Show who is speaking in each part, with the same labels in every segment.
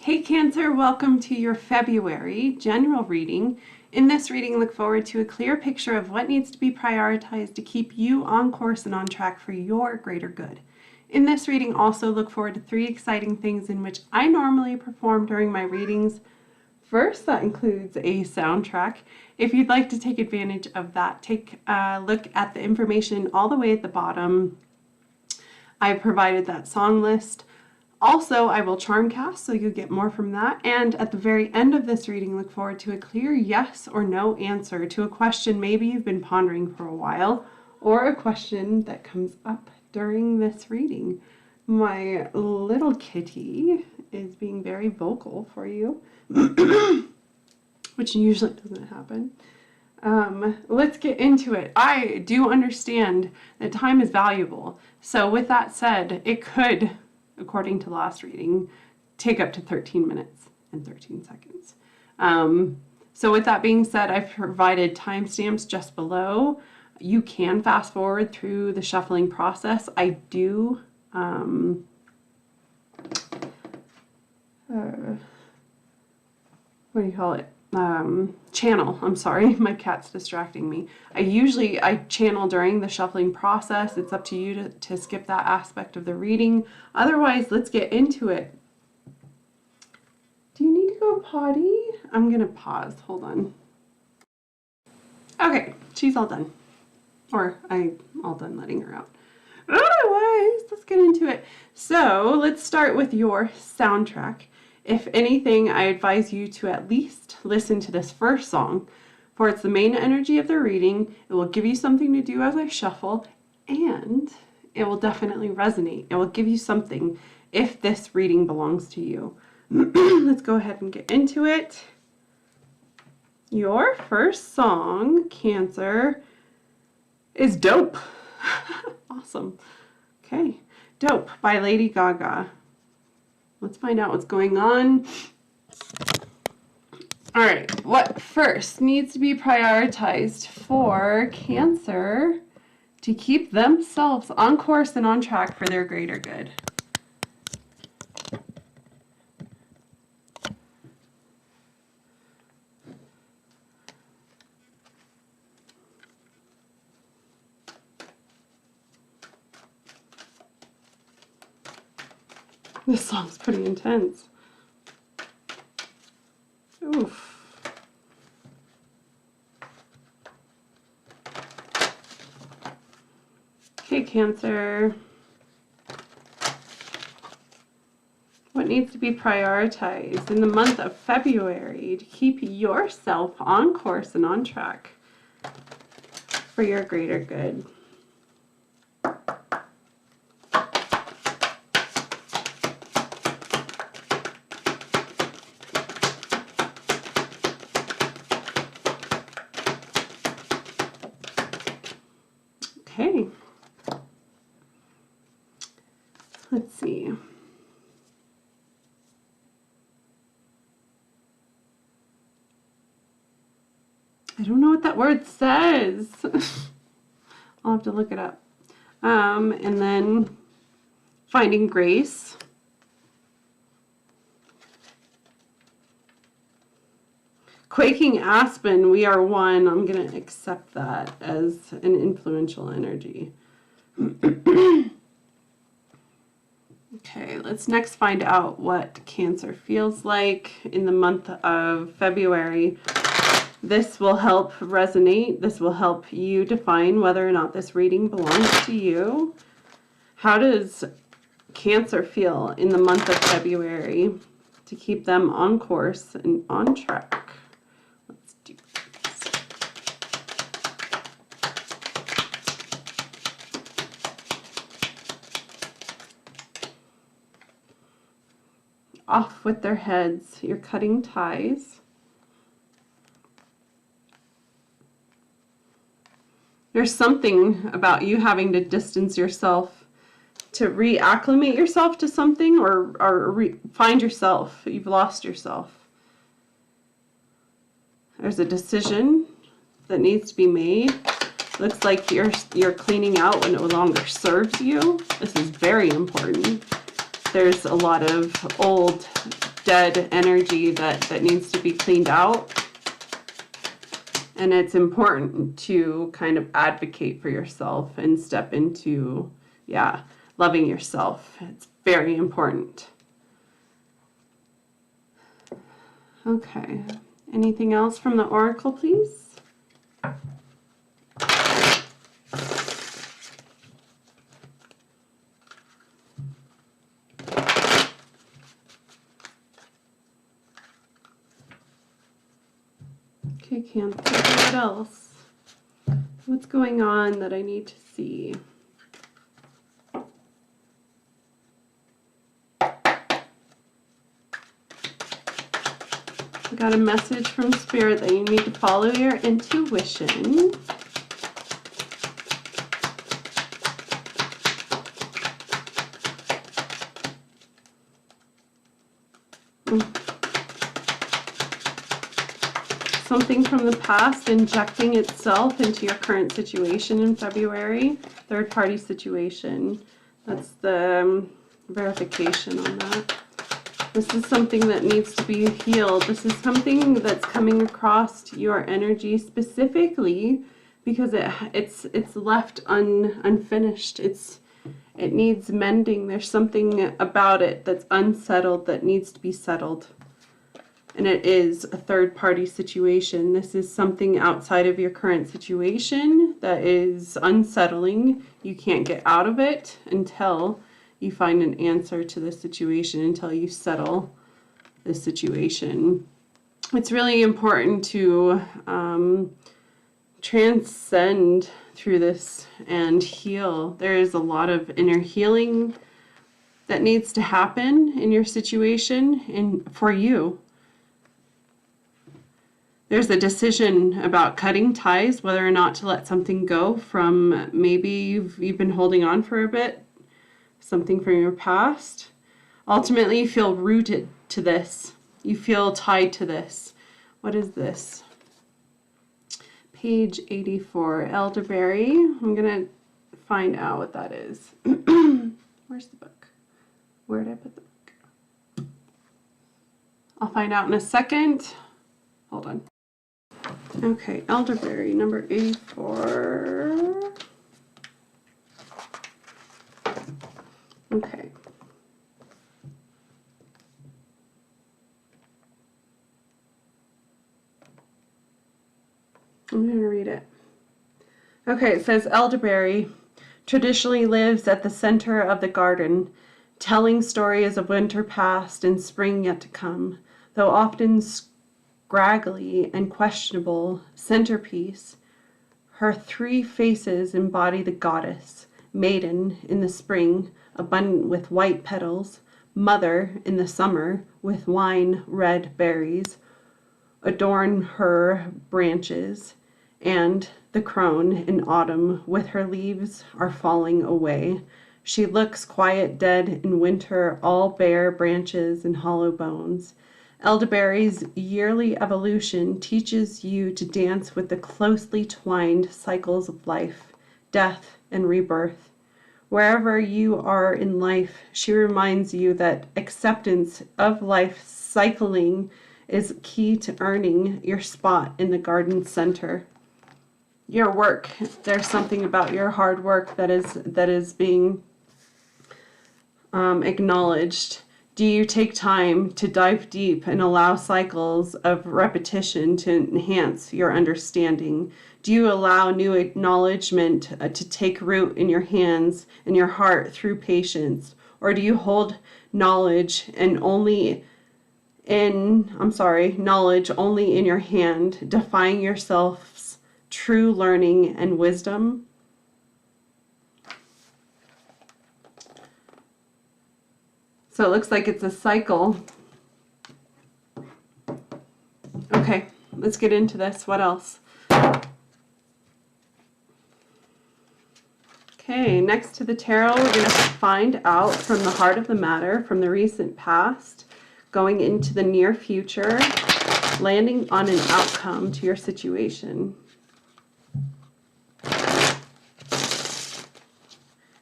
Speaker 1: Hey Cancer, welcome to your February general reading. In this reading, look forward to a clear picture of what needs to be prioritized to keep you on course and on track for your greater good. In this reading, also look forward to 3 exciting things in which I normally perform during my readings. First, that includes a soundtrack. If you'd like to take advantage of that, take a look at the information all the way at the bottom. I provided that song list. Also, I will charm cast, so you'll get more from that. And at the very end of this reading, look forward to a clear yes or no answer to a question maybe you've been pondering for a while, or a question that comes up during this reading. My little kitty is being very vocal for you, which usually doesn't happen. Let's get into it. I do understand that time is valuable. So with that said, it could, according to last reading, take up to 13 minutes and 13 seconds. So with that being said, I've provided timestamps just below. You can fast forward through the shuffling process. I do what do you call it? Channel. I'm sorry, my cat's distracting me. I channel during the shuffling process. It's up to you to skip that aspect of the reading. Otherwise, let's get into it. Do you need to go potty? I'm gonna pause. Hold on. Okay, she's all done. Or I'm all done letting her out. Otherwise, let's get into it. So let's start with your soundtrack. If anything, I advise you to at least listen to this first song, for it's the main energy of the reading. It will give you something to do as I shuffle, and it will definitely resonate. It will give you something if this reading belongs to you. Let's go ahead and get into it. Your first song, Cancer, is Dope. Awesome. Okay, Dope by Lady Gaga. Let's find out what's going on. All right, what first needs to be prioritized for Cancer to keep themselves on course and on track for their greater good? This song's pretty intense. Oof. Okay, Cancer. What needs to be prioritized in the month of February to keep yourself on course and on track for your greater good? Okay, let's see. I don't know what that word says. I'll have to look it up. And then finding grace. Quaking Aspen, we are one. I'm going to accept that as an influential energy. Okay, let's next find out what Cancer feels like in the month of February. This will help resonate. This will help you define whether or not this reading belongs to you. How does Cancer feel in the month of February to keep them on course and on track? Off with their heads. You're cutting ties. There's something about you having to distance yourself to reacclimate yourself to something, or find yourself. You've lost yourself. There's a decision that needs to be made. Looks like you're cleaning out what no longer serves you. This is very important. there's a lot of old, dead energy that needs to be cleaned out. And it's important to kind of advocate for yourself and step into, yeah, loving yourself. It's very important. Okay. Anything else from the oracle, please? Okay, Cancer, what else? What's going on that I need to see? I got a message from Spirit that you need to follow your intuition. Something from the past injecting itself into your current situation in February. Third-party situation. That's the verification on that. This is something that needs to be healed. This is something that's coming across your energy specifically because it's left unfinished. It needs mending. There's something about it that's unsettled that needs to be settled. And it is a third-party situation. This is something outside of your current situation that is unsettling. You can't get out of it until you find an answer to the situation, until you settle the situation. It's really important to transcend through this and heal. There is a lot of inner healing that needs to happen in your situation and for you. There's a decision about cutting ties, whether or not to let something go from maybe you've been holding on for a bit, something from your past. Ultimately, you feel rooted to this. You feel tied to this. What is this? Page 84, elderberry. I'm going to find out what that is. Where's the book? Where did I put the book? I'll find out in a second. Hold on. Okay, elderberry, number 84. Okay. I'm going to read it. Okay, it says elderberry traditionally lives at the center of the garden, telling stories of winter past and spring yet to come, though often scraggly and questionable centerpiece. Her three faces embody the goddess, maiden in the spring, abundant with white petals, mother in the summer with wine red berries, adorn her branches, and the crone in autumn with her leaves are falling away. She looks quiet, dead in winter, all bare branches and hollow bones. Elderberry's yearly evolution teaches you to dance with the closely twined cycles of life, death, and rebirth. Wherever you are in life, she reminds you that acceptance of life cycling is key to earning your spot in the garden center. Your work, there's something about your hard work that is being acknowledged. Do you take time to dive deep and allow cycles of repetition to enhance your understanding? Do you allow new acknowledgement to take root in your hands and your heart through patience? Or do you hold knowledge only in your hand, defying yourself's true learning and wisdom? So it looks like it's a cycle. Okay, let's get into this. What else? Okay, next to the tarot, we're going to find out from the heart of the matter, from the recent past, going into the near future, landing on an outcome to your situation.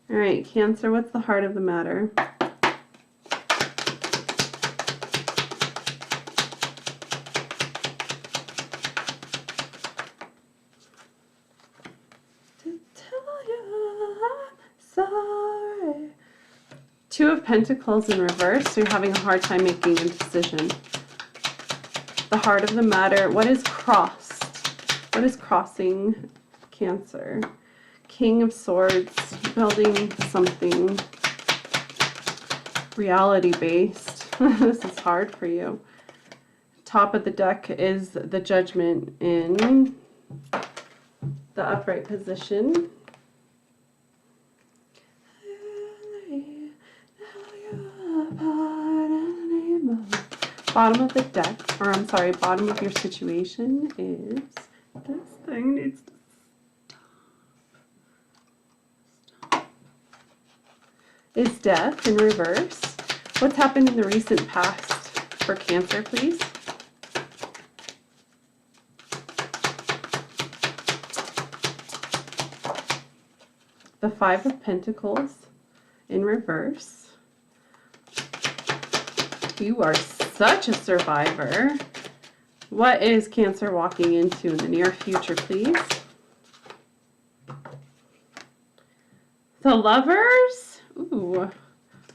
Speaker 1: All right, Cancer, what's the heart of the matter? Two of Pentacles in reverse, so you're having a hard time making a decision. The heart of the matter, what is crossed? What is crossing Cancer? King of Swords, building something reality-based. This is hard for you. Top of the deck is the Judgment in the upright position. Bottom of the deck, or I'm sorry, bottom of your situation is this thing needs to stop. Is Death in reverse. What's happened in the recent past for Cancer, please? The Five of Pentacles in reverse. You are such a survivor. What is Cancer walking into in the near future, please? The Lovers? Ooh.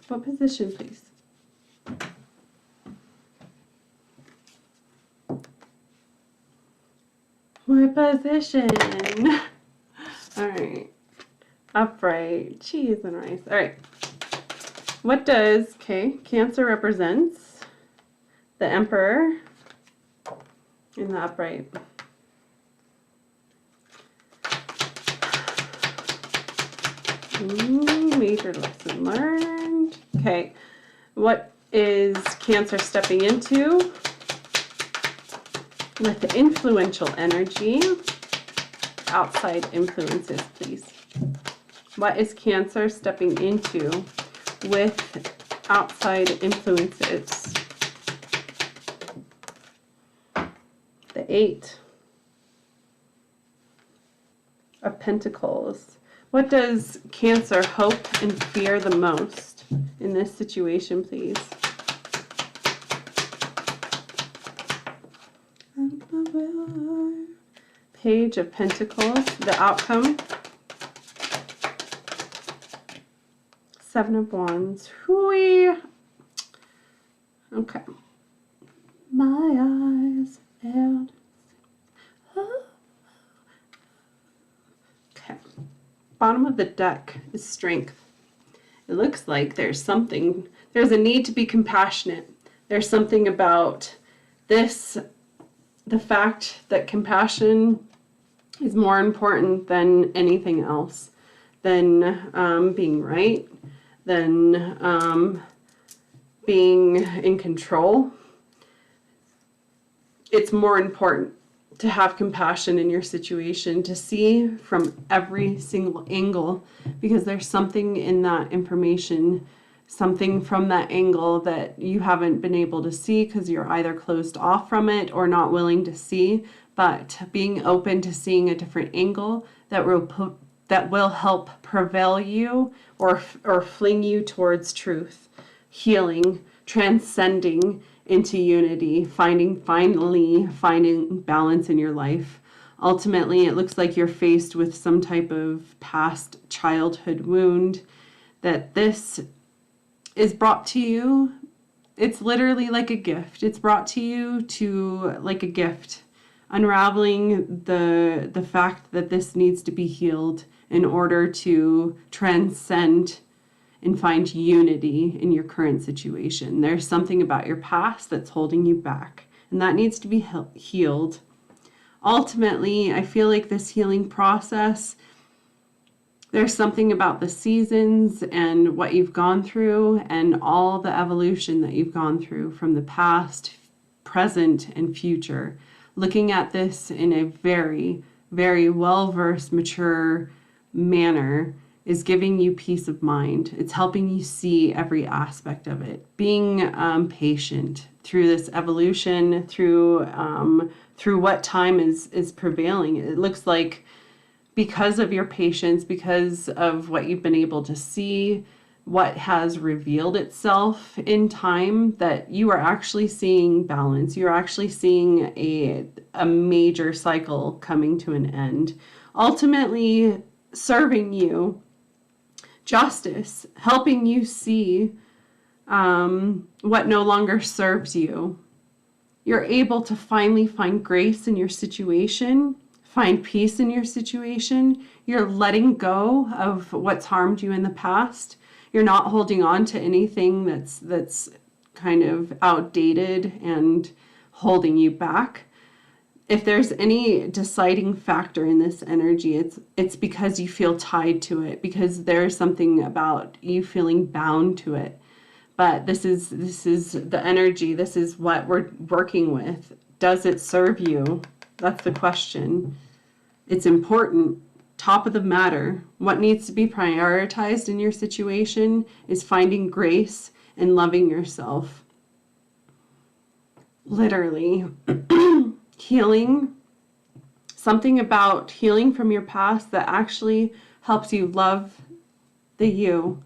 Speaker 1: What position, please? What position? All right. Upright. Cheese and rice. All right. What does, Cancer represents the Emperor in the upright. Major lesson learned. Okay. What is Cancer stepping into with the influential energy? Outside influences, please. What is Cancer stepping into with outside influences? The Eight of Pentacles. What does Cancer hope and fear the most in this situation, please? Page of Pentacles, the outcome. Seven of Wands. Hooey. Okay. My eyes and okay. Bottom of the deck is Strength. It looks like there's a need to be compassionate. There's something about this, the fact that compassion is more important than anything else, than being right, than being in control. It's more important to have compassion in your situation, to see from every single angle, because there's something in that information, something from that angle that you haven't been able to see because you're either closed off from it or not willing to see. But being open to seeing a different angle that will help prevail you or fling you towards truth, healing, transcending into unity, finally finding balance in your life. Ultimately, it looks like you're faced with some type of past childhood wound, that this is brought to you. It's literally like a gift. It's brought to you like a gift, unraveling the fact that this needs to be healed in order to transcend and find unity in your current situation. There's something about your past that's holding you back, and that needs to be healed. Ultimately, I feel like this healing process, there's something about the seasons and what you've gone through and all the evolution that you've gone through from the past, present, and future. Looking at this in a very, very well-versed, mature manner is giving you peace of mind. It's helping you see every aspect of it. Being patient through this evolution, through what time is prevailing. It looks like because of your patience, because of what you've been able to see, what has revealed itself in time, that you are actually seeing balance. You're actually seeing a major cycle coming to an end. Ultimately serving you Justice, helping you see what no longer serves you. You're able to finally find grace in your situation, find peace in your situation. You're letting go of what's harmed you in the past. You're not holding on to anything that's kind of outdated and holding you back. If there's any deciding factor in this energy, it's because you feel tied to it, because there's something about you feeling bound to it. But this is the energy. This is what we're working with. Does it serve you? That's the question. It's important. Top of the matter. What needs to be prioritized in your situation is finding grace and loving yourself. Literally. Healing. Something about healing from your past that actually helps you love you,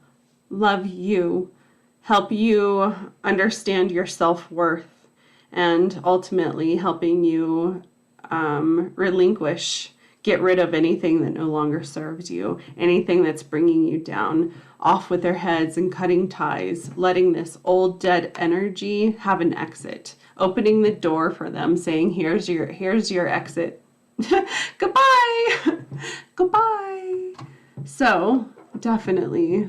Speaker 1: help you understand your self-worth, and ultimately helping you relinquish, get rid of anything that no longer serves you, anything that's bringing you down, off with their heads and cutting ties, letting this old dead energy have an exit, opening the door for them, saying, here's your exit. Goodbye. Goodbye. So definitely,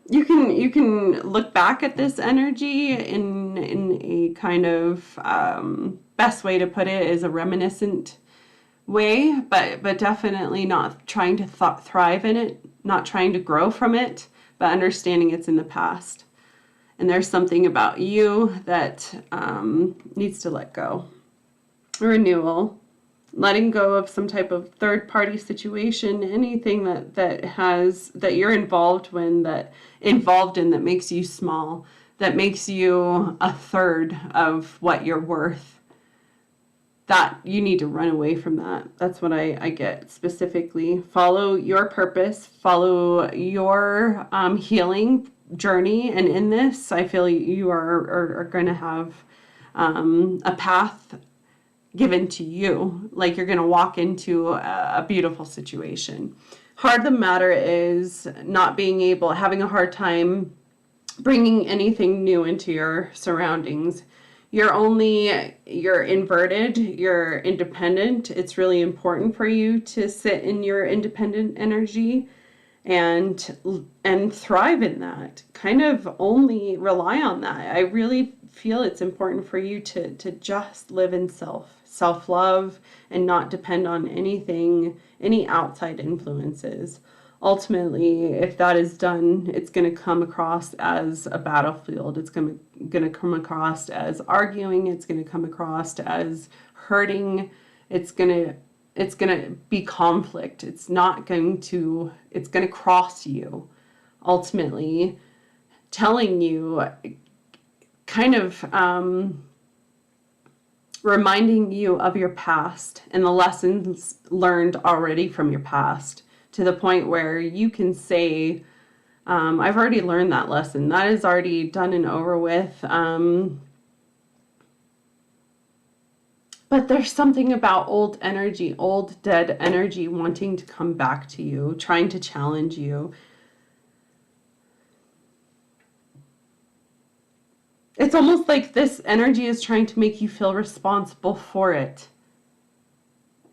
Speaker 1: you can look back at this energy in a kind of best way to put it is a reminiscent way, but definitely not trying to thrive in it, not trying to grow from it, but understanding it's in the past. And there's something about you that needs to let go. Renewal. Letting go of some type of third-party situation, anything that you're involved in that makes you small, that makes you a third of what you're worth. That you need to run away from that. That's what I get specifically. Follow your purpose, follow your healing journey, and in this, I feel you are going to have a path given to you, like you're going to walk into a beautiful situation. Heart of the matter is not being able, having a hard time bringing anything new into your surroundings. You're inverted, you're independent. It's really important for you to sit in your independent energy and thrive in that. Kind of only rely on that. I really feel it's important for you to just live in self-love and not depend on anything, any outside influences. Ultimately, if that is done, it's going to come across as a battlefield. It's going to come across as arguing. It's going to come across as hurting. It's going to be conflict. It's going to cross you, ultimately, telling you, kind of reminding you of your past and the lessons learned already from your past, to the point where you can say, I've already learned that lesson. That is already done and over with. But there's something about old energy, old dead energy wanting to come back to you, trying to challenge you. It's almost like this energy is trying to make you feel responsible for it.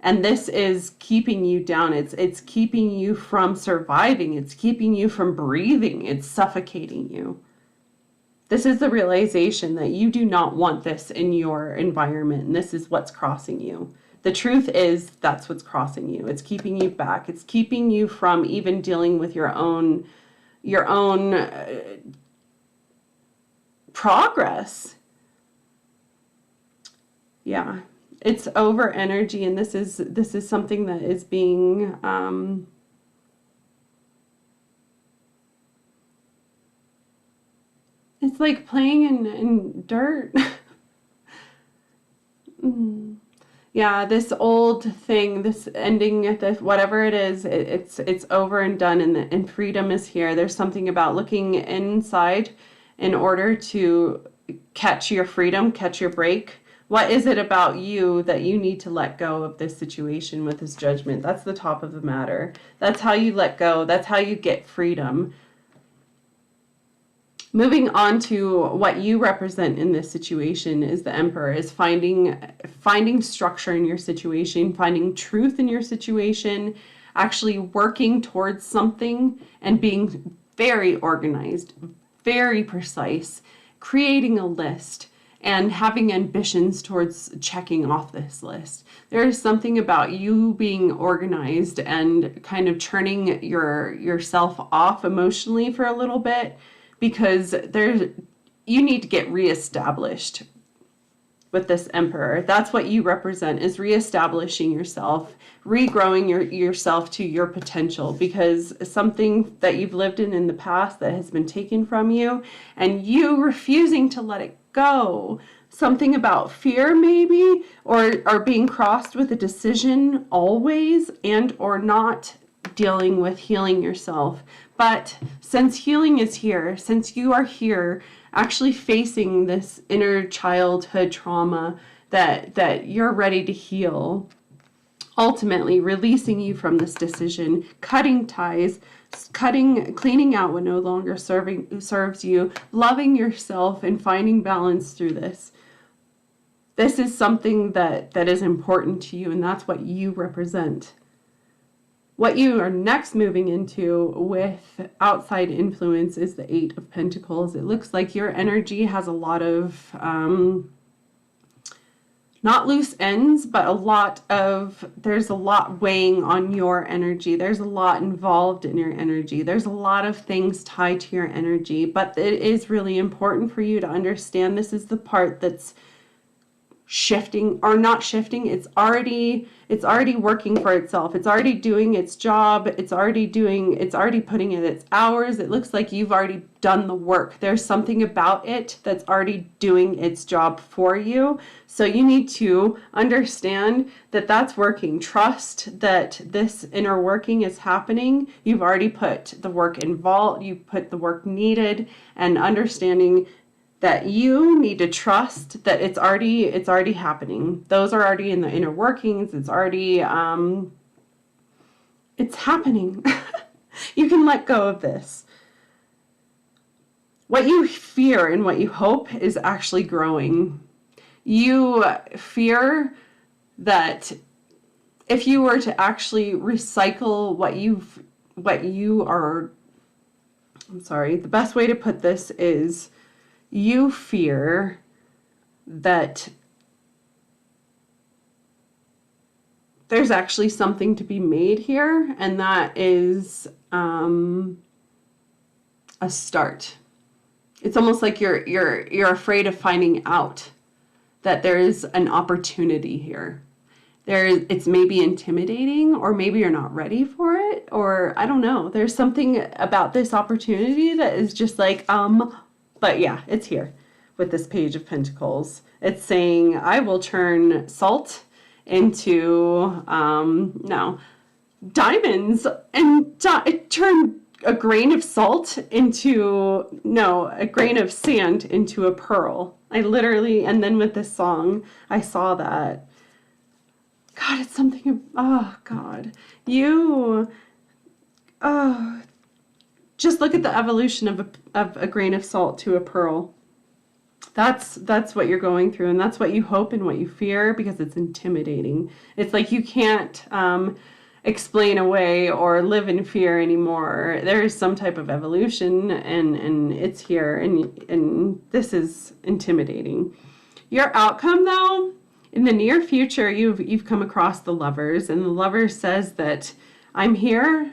Speaker 1: And this is keeping you down. It's keeping you from surviving. It's keeping you from breathing. It's suffocating you. This is the realization that you do not want this in your environment, and this is what's crossing you. The truth is that's what's crossing you. It's keeping you back. It's keeping you from even dealing with your own progress. Yeah. It's over energy, and this is something that is being it's like playing in dirt. Yeah, this old thing, this ending, this whatever it is, it's over and done, and freedom is here. There's something about looking inside in order to catch your freedom, catch your break, What is it about you that you need to let go of this situation with this Judgment? That's the top of the matter. That's how you let go. That's how you get freedom. Moving on to what you represent in this situation is the Emperor, is finding structure in your situation, finding truth in your situation, actually working towards something and being very organized, very precise, creating a list and having ambitions towards checking off this list. There is something about you being organized and kind of turning yourself off emotionally for a little bit, because you need to get reestablished with this Emperor. That's what you represent, is reestablishing yourself, regrowing yourself to your potential, because something that you've lived in the past that has been taken from you and you refusing to let it go. Something about fear maybe, or being crossed with a decision always, and or not dealing with healing yourself. But since healing is here, since you are here actually facing this inner childhood trauma that you're ready to heal, ultimately releasing you from this decision, cutting ties, cleaning out what no longer serves you, loving yourself and finding balance through this. This is something that is important to you, and that's what you represent. What you are next moving into with outside influence is the Eight of Pentacles. It looks like your energy has a lot of, not loose ends, but there's a lot weighing on your energy. There's a lot involved in your energy. There's a lot of things tied to your energy, but it is really important for you to understand this is the part that's shifting, or not shifting. It's already working for itself. It's already doing its job. It's already putting in its hours. It looks like you've already done the work. There's something about it that's already doing its job for you. So you need to understand that that's working. Trust that this inner working is happening. You've already put the work involved. You put the work needed, and understanding that you need to trust that it's already happening. Those are already in the inner workings. It's already, it's happening. You can let go of this. What you fear and what you hope is actually growing. You fear that if you were to actually recycle the best way to put this is, you fear that there's actually something to be made here, and that is a start. It's almost like you're afraid of finding out that there is an opportunity here. It's maybe intimidating, or maybe you're not ready for it, or I don't know. There's something about this opportunity that is just like, but yeah, it's here with this Page of Pentacles. It's saying, I will turn salt into, diamonds, and turn a grain of salt into, a grain of sand into a pearl. I literally, and then with this song, I saw that. God, it's something, oh God. Just look at the evolution of a grain of salt to a pearl. That's what you're going through, and that's what you hope and what you fear, because it's intimidating. It's like you can't explain away or live in fear anymore. There is some type of evolution, and it's here, and this is intimidating. Your outcome, though, in the near future, you've come across the Lovers, and the Lover says that I'm here.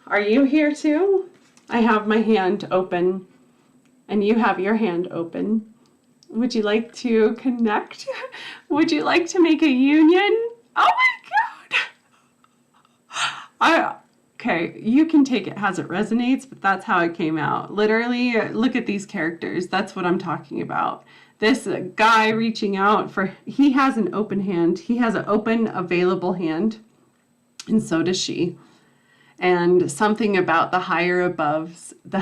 Speaker 1: Are you here too? I have my hand open, and you have your hand open. Would you like to connect? Would you like to make a union? Oh my God! Okay, you can take it as it resonates, but that's how it came out. Literally, look at these characters. That's what I'm talking about. This guy reaching out he has an open hand. He has an open, available hand, and so does she. And something about the higher aboves, the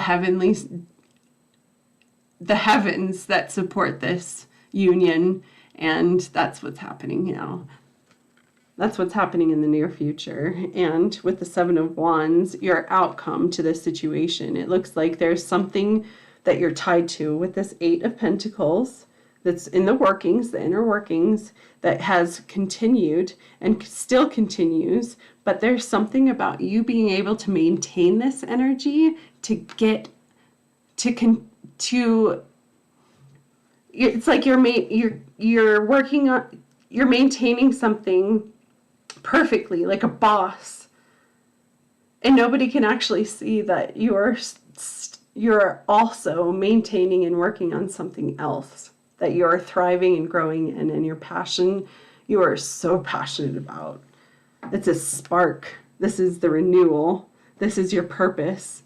Speaker 1: heavens that support this union And that's what's happening now. That's what's happening in the near future. And with the Seven of Wands, your outcome to this situation, it looks like there's something that you're tied to with this Eight of Pentacles that's in the workings, the inner workings, that has continued and still continues. But there's something about you being able to maintain this energy to get to it's like you're working on, you're maintaining something perfectly, like a boss, and nobody can actually see that you're also maintaining and working on something else that you're thriving and growing in, and your passion, you are so passionate about. It's a spark. This is the renewal. This is your purpose.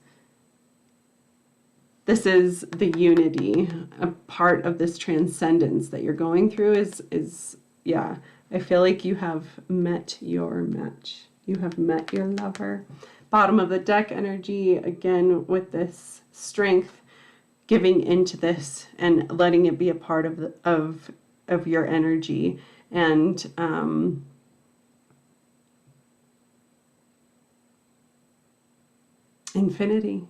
Speaker 1: This is the unity. A part of this transcendence that you're going through is yeah, I feel like you have met your match. You have met your lover. Bottom of the deck energy, again, with this strength, giving into this and letting it be a part of your energy. And infinity.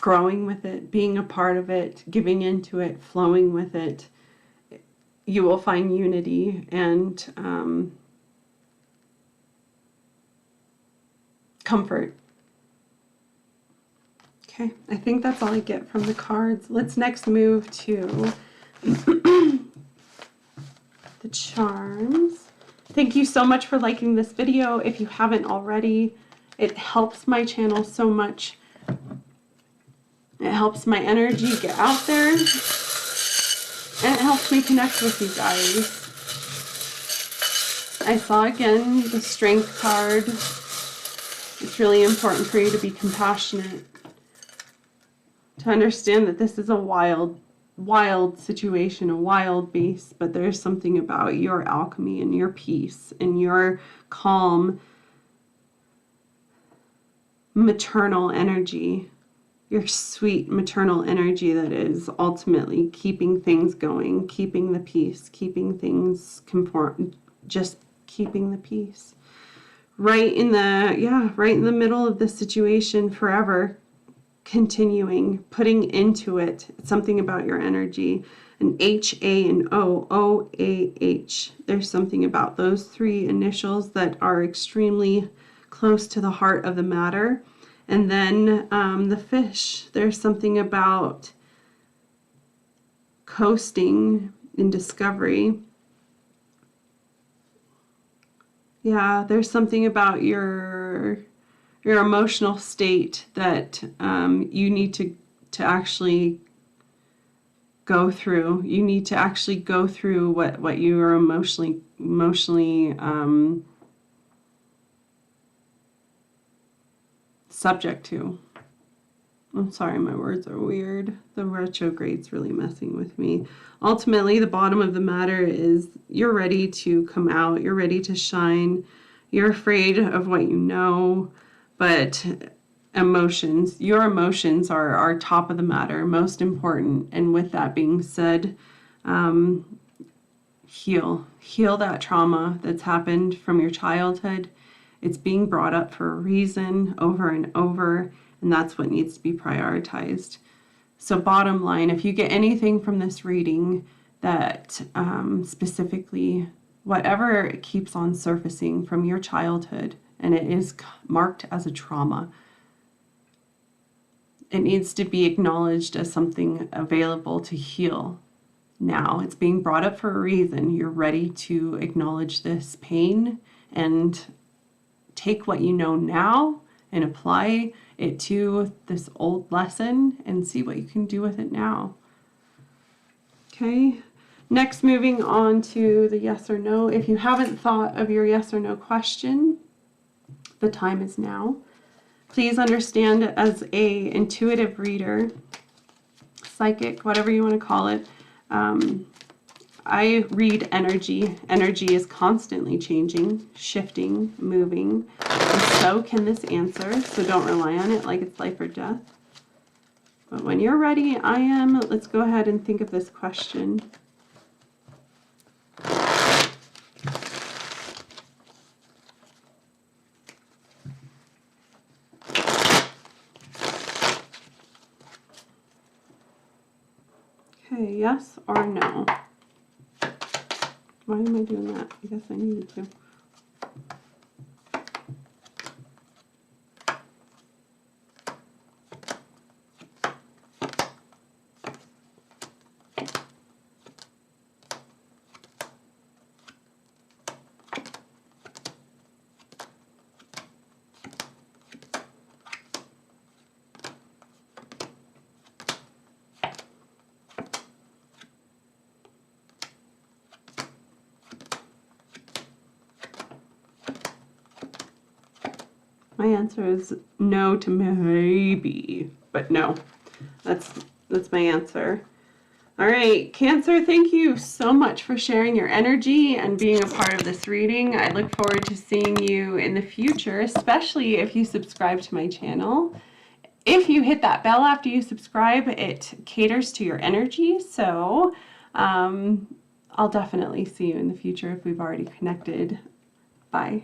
Speaker 1: Growing with it, being a part of it, giving into it, flowing with it. You will find unity and comfort. Okay, I think that's all I get from the cards. Let's next move to the charms. Thank you so much for liking this video. If you haven't already, it helps my channel so much. It helps my energy get out there, and it helps me connect with you guys. I saw again the Strength card. It's really important for you to be compassionate, to understand that this is a wild situation, a wild beast, but there's something about your alchemy and your peace and your calm, maternal energy. Your sweet maternal energy that is ultimately keeping things going, keeping the peace, keeping things just keeping the peace. Right in the middle of the situation forever, continuing, putting into it. It's something about your energy. An H-A and O-O-A-H. There's something about those three initials that are extremely close to the heart of the matter. And then the fish, there's something about coasting in discovery. Yeah, there's something about your emotional state that you need to actually go through. You need to actually go through what you are emotionally subject to. I'm sorry, my words are weird. The retrograde's really messing with me. Ultimately, the bottom of the matter is you're ready to come out. You're ready to shine. You're afraid of what you know, but your emotions are top of the matter, most important. And with that being said, heal that trauma that's happened from your childhood. It's being brought up for a reason over and over, and that's what needs to be prioritized. So bottom line, if you get anything from this reading that specifically, whatever keeps on surfacing from your childhood, and it is marked as a trauma, it needs to be acknowledged as something available to heal. Now, it's being brought up for a reason. You're ready to acknowledge this pain and take what you know now and apply it to this old lesson and see what you can do with it now. Okay, next moving on to the yes or no. If you haven't thought of your yes or no question, the time is now. Please understand, as a intuitive reader, psychic, whatever you want to call it, I read energy. Energy is constantly changing, shifting, moving, and so can this answer. So don't rely on it like it's life or death. But when you're ready, I am. Let's go ahead and think of this question. Okay, yes or no? Why am I doing that? I guess I needed to. My answer is no to maybe, but no. That's my answer. All right, Cancer, thank you so much for sharing your energy and being a part of this reading. I look forward to seeing you in the future, especially if you subscribe to my channel. If you hit that bell after you subscribe, it caters to your energy. So I'll definitely see you in the future if we've already connected. Bye.